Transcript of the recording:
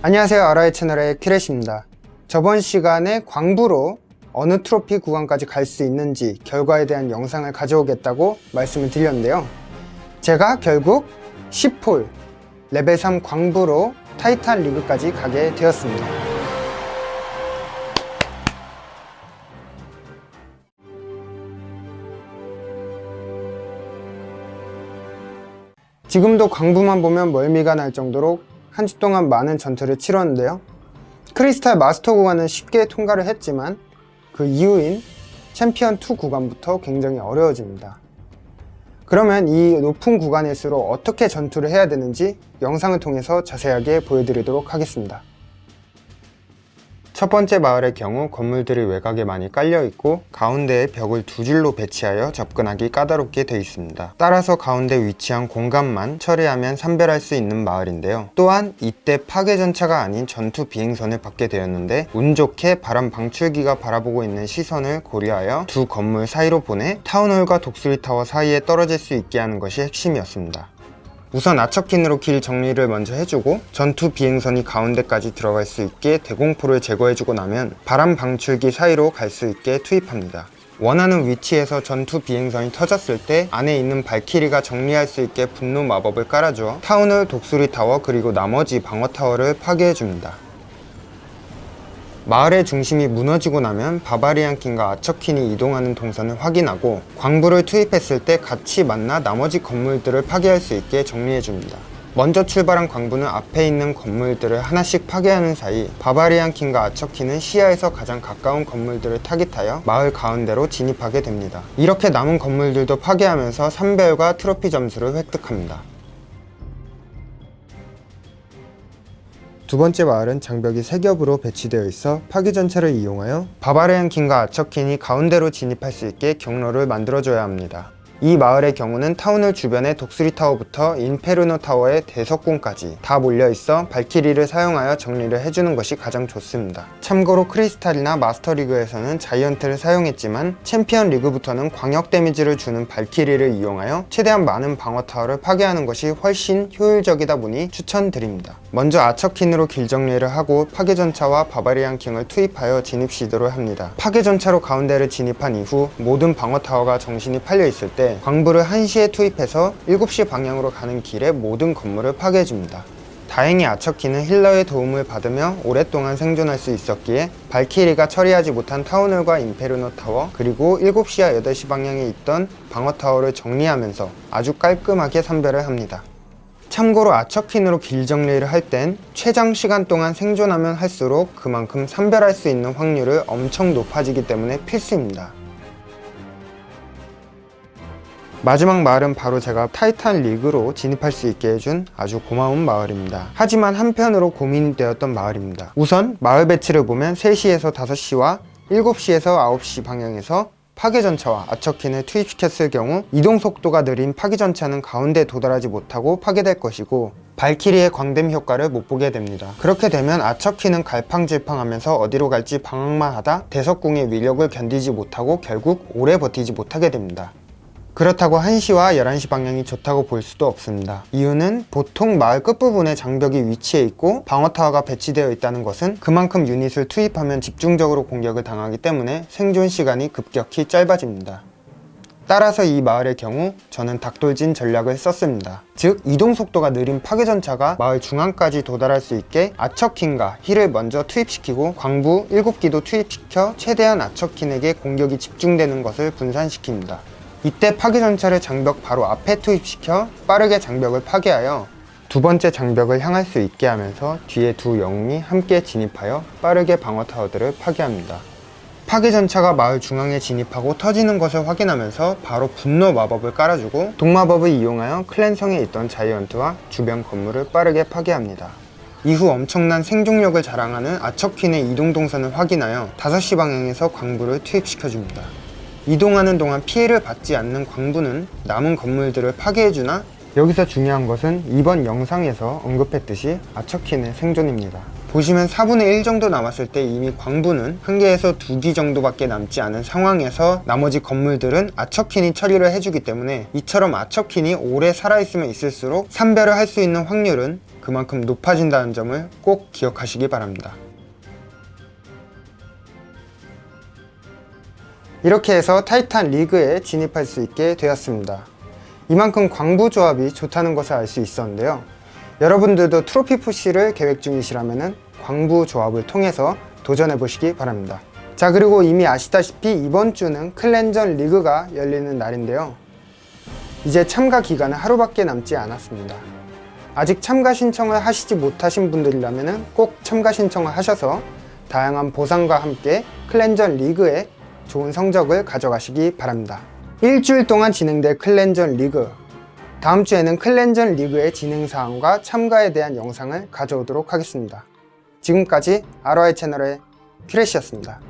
안녕하세요. 아라의 채널의 큐렛입니다. 저번 시간에 광부로 어느 트로피 구간까지 갈 수 있는지 결과에 대한 영상을 가져오겠다고 말씀을 드렸는데요. 제가 결국 10홀 레벨 3 광부로 타이탄 리그까지 가게 되었습니다. 지금도 광부만 보면 멀미가 날 정도로 한 주 동안 많은 전투를 치렀는데요. 크리스탈 마스터 구간은 쉽게 통과를 했지만 그 이후인 챔피언 2 구간부터 굉장히 어려워집니다. 그러면 이 높은 구간일수록 어떻게 전투를 해야 되는지 영상을 통해서 자세하게 보여드리도록 하겠습니다. 첫 번째 마을의 경우 건물들이 외곽에 많이 깔려있고 가운데에 벽을 두 줄로 배치하여 접근하기 까다롭게 되어 있습니다. 따라서 가운데 위치한 공간만 처리하면 선별할 수 있는 마을인데요. 또한 이때 파괴전차가 아닌 전투 비행선을 받게 되었는데 운 좋게 바람 방출기가 바라보고 있는 시선을 고려하여 두 건물 사이로 보내 타운홀과 독수리타워 사이에 떨어질 수 있게 하는 것이 핵심이었습니다. 우선 아처킨으로 길 정리를 먼저 해주고 전투 비행선이 가운데까지 들어갈 수 있게 대공포를 제거해주고 나면 바람 방출기 사이로 갈 수 있게 투입합니다. 원하는 위치에서 전투 비행선이 터졌을 때 안에 있는 발키리가 정리할 수 있게 분노 마법을 깔아주어 타운홀, 독수리타워 그리고 나머지 방어타워를 파괴해줍니다. 마을의 중심이 무너지고 나면 바바리안 킹과 아처킨이 이동하는 동선을 확인하고 광부를 투입했을 때 같이 만나 나머지 건물들을 파괴할 수 있게 정리해줍니다. 먼저 출발한 광부는 앞에 있는 건물들을 하나씩 파괴하는 사이 바바리안 킹과 아처킨은 시야에서 가장 가까운 건물들을 타깃하여 마을 가운데로 진입하게 됩니다. 이렇게 남은 건물들도 파괴하면서 선별과 트로피 점수를 획득합니다. 두 번째 마을은 장벽이 3겹으로 배치되어 있어 파괴전차를 이용하여 바바리안 킹과 아처킨이 가운데로 진입할 수 있게 경로를 만들어줘야 합니다. 이 마을의 경우는 타운홀 주변의 독수리타워부터 인페르노 타워의 대석궁까지 다 몰려있어 발키리를 사용하여 정리를 해주는 것이 가장 좋습니다. 참고로 크리스탈이나 마스터리그에서는 자이언트를 사용했지만 챔피언 리그부터는 광역 데미지를 주는 발키리를 이용하여 최대한 많은 방어타워를 파괴하는 것이 훨씬 효율적이다 보니 추천드립니다. 먼저 아처킨으로 길 정리를 하고 파괴전차와 바바리안 킹을 투입하여 진입 시도를 합니다. 파괴전차로 가운데를 진입한 이후 모든 방어타워가 정신이 팔려있을 때 광부를 1시에 투입해서 7시 방향으로 가는 길에 모든 건물을 파괴해줍니다. 다행히 아처킨은 힐러의 도움을 받으며 오랫동안 생존할 수 있었기에 발키리가 처리하지 못한 타운홀과 인페르노 타워 그리고 7시와 8시 방향에 있던 방어타워를 정리하면서 아주 깔끔하게 선별을 합니다. 참고로 아처킨으로 길 정리를 할 땐 최장 시간 동안 생존하면 할수록 그만큼 선별할 수 있는 확률이 엄청 높아지기 때문에 필수입니다. 마지막 마을은 바로 제가 타이탄 리그로 진입할 수 있게 해준 아주 고마운 마을입니다. 하지만 한편으로 고민이 되었던 마을입니다. 우선 마을 배치를 보면 3시에서 5시와 7시에서 9시 방향에서 파괴전차와 아처킨을 투입시켰을 경우 이동 속도가 느린 파괴전차는 가운데에 도달하지 못하고 파괴될 것이고 발키리의 광댐 효과를 못 보게 됩니다. 그렇게 되면 아처킨은 갈팡질팡하면서 어디로 갈지 방황만 하다 대석궁의 위력을 견디지 못하고 결국 오래 버티지 못하게 됩니다. 그렇다고 1시와 11시 방향이 좋다고 볼 수도 없습니다. 이유는 보통 마을 끝부분에 장벽이 위치해 있고 방어타워가 배치되어 있다는 것은 그만큼 유닛을 투입하면 집중적으로 공격을 당하기 때문에 생존 시간이 급격히 짧아집니다. 따라서 이 마을의 경우 저는 닭돌진 전략을 썼습니다. 즉 이동 속도가 느린 파괴전차가 마을 중앙까지 도달할 수 있게 아처킨과 힐을 먼저 투입시키고 광부 7기도 투입시켜 최대한 아처킨에게 공격이 집중되는 것을 분산시킵니다. 이때 파괴전차를 장벽 바로 앞에 투입시켜 빠르게 장벽을 파괴하여 두 번째 장벽을 향할 수 있게 하면서 뒤에 두 영웅이 함께 진입하여 빠르게 방어타워들을 파괴합니다. 파괴전차가 마을 중앙에 진입하고 터지는 것을 확인하면서 바로 분노 마법을 깔아주고 독마법을 이용하여 클랜성에 있던 자이언트와 주변 건물을 빠르게 파괴합니다. 이후 엄청난 생존력을 자랑하는 아처킨의 이동 동선을 확인하여 5시 방향에서 광부를 투입시켜줍니다. 이동하는 동안 피해를 받지 않는 광부는 남은 건물들을 파괴해주나 여기서 중요한 것은 이번 영상에서 언급했듯이 아처킨의 생존입니다. 보시면 4분의 1 정도 남았을 때 이미 광부는 1개에서 2기 정도밖에 남지 않은 상황에서 나머지 건물들은 아처킨이 처리를 해주기 때문에 이처럼 아처킨이 오래 살아있으면 있을수록 산별을 할 수 있는 확률은 그만큼 높아진다는 점을 꼭 기억하시기 바랍니다. 이렇게 해서 타이탄 리그에 진입할 수 있게 되었습니다. 이만큼 광부 조합이 좋다는 것을 알 수 있었는데요. 여러분들도 트로피 푸시를 계획 중이시라면 광부 조합을 통해서 도전해 보시기 바랍니다. 자, 그리고 이미 아시다시피 이번 주는 클랜전 리그가 열리는 날인데요. 이제 참가 기간은 하루밖에 남지 않았습니다. 아직 참가 신청을 하시지 못하신 분들이라면 꼭 참가 신청을 하셔서 다양한 보상과 함께 클랜전 리그에 좋은 성적을 가져가시기 바랍니다. 일주일 동안 진행될 클랜전 리그, 다음 주에는 클랜전 리그의 진행사항과 참가에 대한 영상을 가져오도록 하겠습니다. 지금까지 ROI 채널의 큐레시였습니다.